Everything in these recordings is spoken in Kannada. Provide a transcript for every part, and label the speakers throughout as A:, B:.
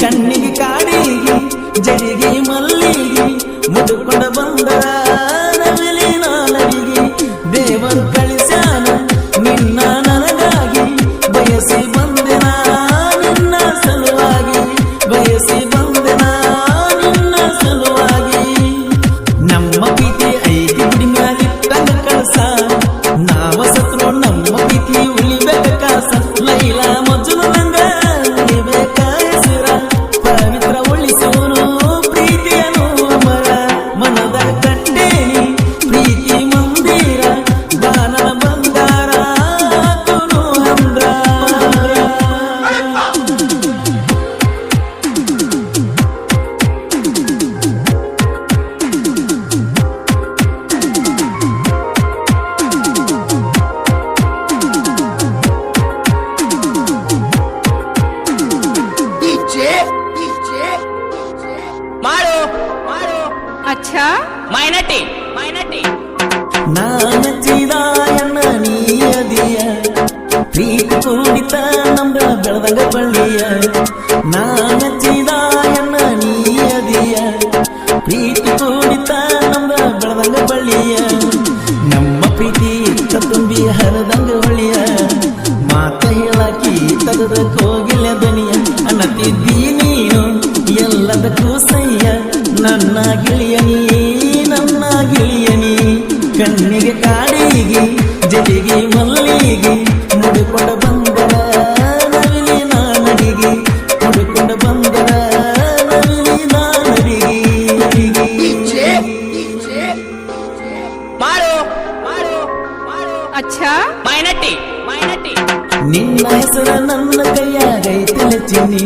A: ಕಣ್ಣಿಗೆ ಕಾಡಿಗೆ ಜಡಿಗೆ ಮಲ್ಲಿಗೆ ಮುಡುಕೊಂಡ ಬಂದ ನವಿಲಿ ನಾಲಡಿಗೆ ದೇವರು ಕಳಿಸ್ಯಾನ ನಿನ್ನ ನನಗಾಗಿ ಬಯಸಿ ಬಂದೆನ ನಿನ್ನ ಸಲುವಾಗಿ ಬಯಸಿ ಬಂದೆನ ನಿನ್ನ ಸಲುವಾಗಿ ನಮ್ಮ ಪ್ರೀತಿ ಐತಿ ಗುಡಿ ಮ್ಯಾಲಿಟ್ಟಂಗ ಕಳಸ ನಾವ ಸತ್ರು ನಮ್ಮ ಪ್ರೀತಿ ಉಳಿಬೇಕ ಕಾಸ ಲೈಲಾ ಮಜ್ನು ನಂಗ ಉಳಿಬೇಕ ಹೆಸರ ಪವಿತ್ರ ಉಳಿಸೋನು ಪ್ರೀತಿಯನು ಮರ ಮನದ ಕಟ್ಟೇನಿ ಪ್ರೀತಿ ಮಂದಿರ ದಾನನ ಬಂಗಾರ ಹಾಕುನು ಅಂದ್ರ
B: ಮಾಡು ಮಾಡು
C: अच्छा
B: ಮೈನಟಿ ಮೈನಟಿ
A: ನಾನಚ್ಚಿದ ಎನ್ನ ನೀಯದಿಯ ಪ್ರೀತಿ ಕೂಡಿತ ನಮ್ದ ಬೆಳದಂಗ ಬಳ್ಳಿಯ ನಾನಚ್ಚಿದ ಎನ್ನ ನೀಯದಿಯ ಪ್ರೀತಿ ಕೂಡಿತ ನಮ್ದ ಬೆಳದಂಗ ಬಳ್ಳಿಯ ನಮ್ಮ ಪ್ರೀತಿ ತುಂಬಿ ಹರದಂಗ ಹೊಳಿಯ ಮಾತ ಹೇಳಾಕಿ ತಗದ ಕೋಗಿಲ ದನಿಯ ಅನ್ನತಿದ್ದಿ ನೀನು ಎಲ್ಲದಕ್ಕೂ ಸಯ್ಯ ನನ್ನ ಗಿಳಿಯ ನೀ ನನ್ನ ಗಿಳಿಯ ನೀ ಕಣ್ಣಿಗೆ ಕಾಡಿಗೆ ಜಡಿಗೆ ಮಲ್ಲಿಗೆ ಮುಡಿಕೊಂಡ ಬಂದರ ನವಿಲಿ ನಾನಡಿಗೆ ಮುಡಿಕೊಂಡ ಬಂದರ ನವಿಲಿ ನಾನಡಿಗೆ
B: ಮಾಡು ಮಾಡು ಮಾಡು
C: अच्छा
B: ಮೈನಟಿ ಮೈನಟಿ
A: ನಿನ್ನ ಹೆಸರ ನನ್ನ ಕೈಯಾಗೈತಲ ಚಿನ್ನಿ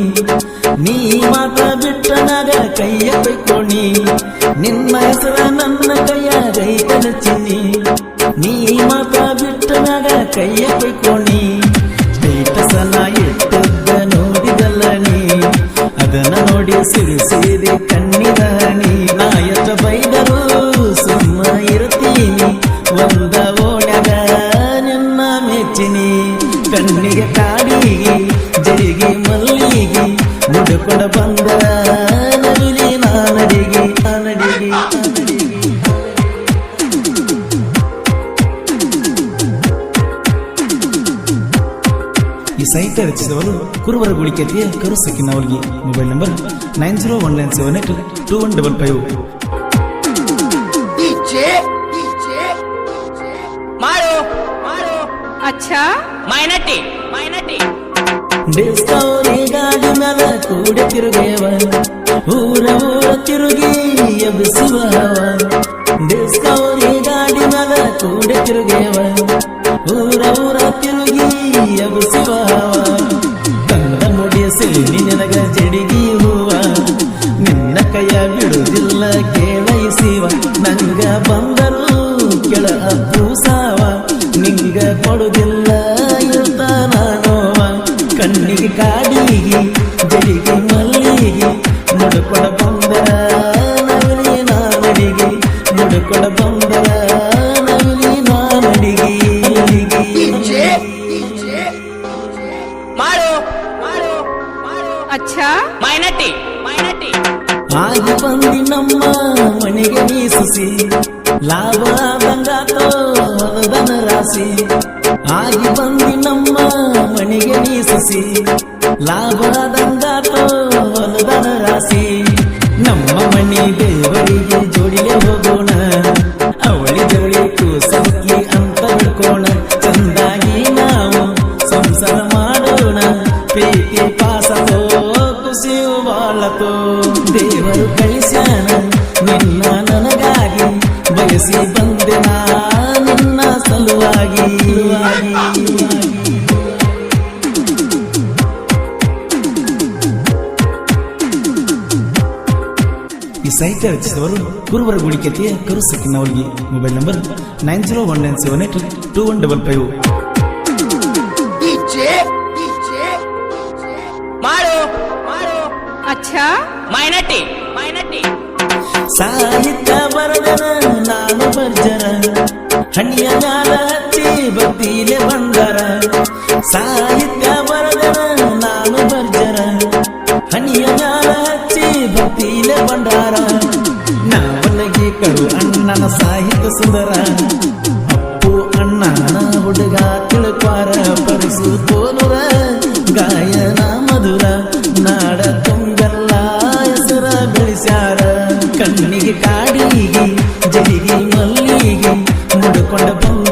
A: ನೀ ಮಾತ ಬಿಟ್ಟನಾಗ ಕೈಯ ಬೈಕೋಣಿ ನಿನ್ನ ಹೆಸರ ನನ್ನ ಕೈಯಾಗೈತಲ ಚಿನ್ನಿ ನೀ ಮಾತ ಬಿಟ್ಟನಾಗ ಕೈಯ ಬೈಕೋಣಿ ಸ್ಟೇಟಸನ ಇಟ್ಟದ್ದ ನೋಡಿದಲ್ಲ ನೀ ಅದನ್ನ ನೋಡಿ ಸಿರಿ ಸೇರಿ ಕಣ್ಣಿನ ನೀ ನಾ ಎಷ್ಟ ಬೈದರು ಸುಮ್ಮ ಇರ್ತೀನಿ ಒಂದ ಓಣ್ಯಾಗ ನಿನ್ನ ಮೆಚ್ಚಿನಿ ಕಣ್ಣಿಗೆ ಕಾಡಿಗೆ ಜಡಿಗೆ ಮಲ್ಲಿಗೆ ಮುಡುಕೊಂಡ ಬಂದ ನವಿಲಿ ನಾನಡಿಗೆ ನಾನಡಿಗೆ ಈ ಸಾಹಿತ್ಯ ರಚಿಸಿದವರು ಕುರುಬರ ಗುಳಿಕೆತಿಯ ಕರುಸಕ್ಕಿನ ಅವರಿಗೆ ಮೊಬೈಲ್ ನಂಬರ್ 9019782155
B: ಮಾಡು ಮಾಡು
C: अच्छा
B: ಮೈನಟಿ ಮೈನಟಿ
A: ಡಿಸ್ಕವರಿ ಗಾಡಿ ಮ್ಯಾಲ ಕೂಡ ತಿರುಗೇವ ಊರ ಊರ ತಿರುಗಿ ಎಬ್ಬಿಸುವ ಡಿಸ್ಕವರಿ ಗಾಡಿ ಮ್ಯಾಲ ಕೂಡ ತಿರುಗೇವ ಊರ ಊರ ತಿರುಗಿ ಎಬ್ಬಿಸುವ ಕಂದ ಮುಡಿಸಿ ನಿನಗ ಜಡಿಗಿ ಹೂವ ನಿನ್ನ ಕೈಯ ಬಿಡುವುದಿಲ್ಲ ಕೇಳೈಸಿವ ನಂಗ ಬಂದರು ಕೆಳ ಅಪ್ಪೂಸಾವ ನಿಂಗ ಕೊಡುದಿಲ್ಲ ಇರ್ತ ನಾನೋವ ಕಣ್ಣಿಗೆ ಕಾಡಿಗೆ ಜಡಿಗೆ ಮಲ್ಲಿಗೆ ಮುಡುಕೊಡ ಬಂದರ ನವಿಲಿ ನಾನಡಿಗೆ ಮುಡುಕೊಡ ಬಂದರ ನವಿಲಿ ನಾನಡಿಗೆ
B: ಮಾಡು ಮಾಡು ಮಾಡು
C: अच्छा
B: ಮೈನಟಿ ಮೈನಟಿ
A: ಆಗಿ ಬಂದಿ ನಮ್ಮ ಮನೆಗೆ ನೀಸಿಸಿ ಲಾಭ ಬಂಗಾತೋ ಹೊಲದನ ರಾಶಿ ಆಗಿ ಬಂದಿ ನಮ್ಮ ಮನೆಗೆ ನೀಸಿಸಿ ಲಾಭ ದಂಗಾತೋ ಹೊಲದನ ರಾಶಿ ನಮ್ಮ ಮನೆ ದೇವರಿಗೆ ಜೋಡಿಲೆ ಹೋಗೋಣ ಅವಳಿ ಜವಳಿ ಕೂಸಕ್ಕಿ ಅಂತ ಬಿಡ್ಕೋಣ ಚಂದಾಗಿ ನಾವು ಸಂಸಾರ ಮಾಡೋಣ ಪ್ರೀತಿ ಪಾಸತೋ ಖುಷಿಯು ಬಾಳತೋ ದೇವರು ಕಳಿಸ್ಯಾನ ನಿನ್ನ ನನಗಾಗಿ ಬಯಸಿ ಬಂದೆನ ನಿನ್ನ ಸಲುವಾಗಿ ಈ ಸಾಹಿತ್ಯ ರಚಿಸಿದವರು ಕುರುಬರ ಗುಳಿಕೆತಿಯ ಕರುಸಕ್ಕಿನ ಅವರಿಗೆ ಮೊಬೈಲ್ ನಂಬರ್ 9019782155
B: ಮಾಡು ಮಾಡು
C: अच्छा
B: ಮೈನಟಿ ಮೈನಟಿ
A: ಸಾಹಿತ್ಯ ಬರದನ ನಾನು ಬರ್ಜರ ಹಣ್ಣಿಯ ಮ್ಯಾಲ ಹಚ್ಚಿ ಬತ್ತೀಲೆ ಬಂದರ ಸಾಹಿತ್ಯ ಬರದನ ನಾನು ಬರ್ಜರ ಹನಿಯ ಮ್ಯಾಲ ಹಚ್ಚಿ ಭಕ್ತಿಲೆ ಬಂಡಾರ ನಾವನಗಿ ಕಡು ಅಣ್ಣನ ಸಾಹಿತ್ಯ ಸುಂದರ ಅಪ್ಪು ಅಣ್ಣನ ಹುಡುಗ ತಿಳ್ಕ್ವಾರ ಪರಿಸು ತೋಲುರ ಗಾಯನ ಮಧುರ ನಾಡ ತುಂಬೆಲ್ಲ ಹೆಸರ ಬೆಳೆಸ್ಯಾರ ಕಣ್ಣಿಗೆ ಕಾಡಿಗೆ ಜಡಿಗೆ ಮಲ್ಲಿಗೆ ಮುಡ್ಕೊಂಡ ಬಂದ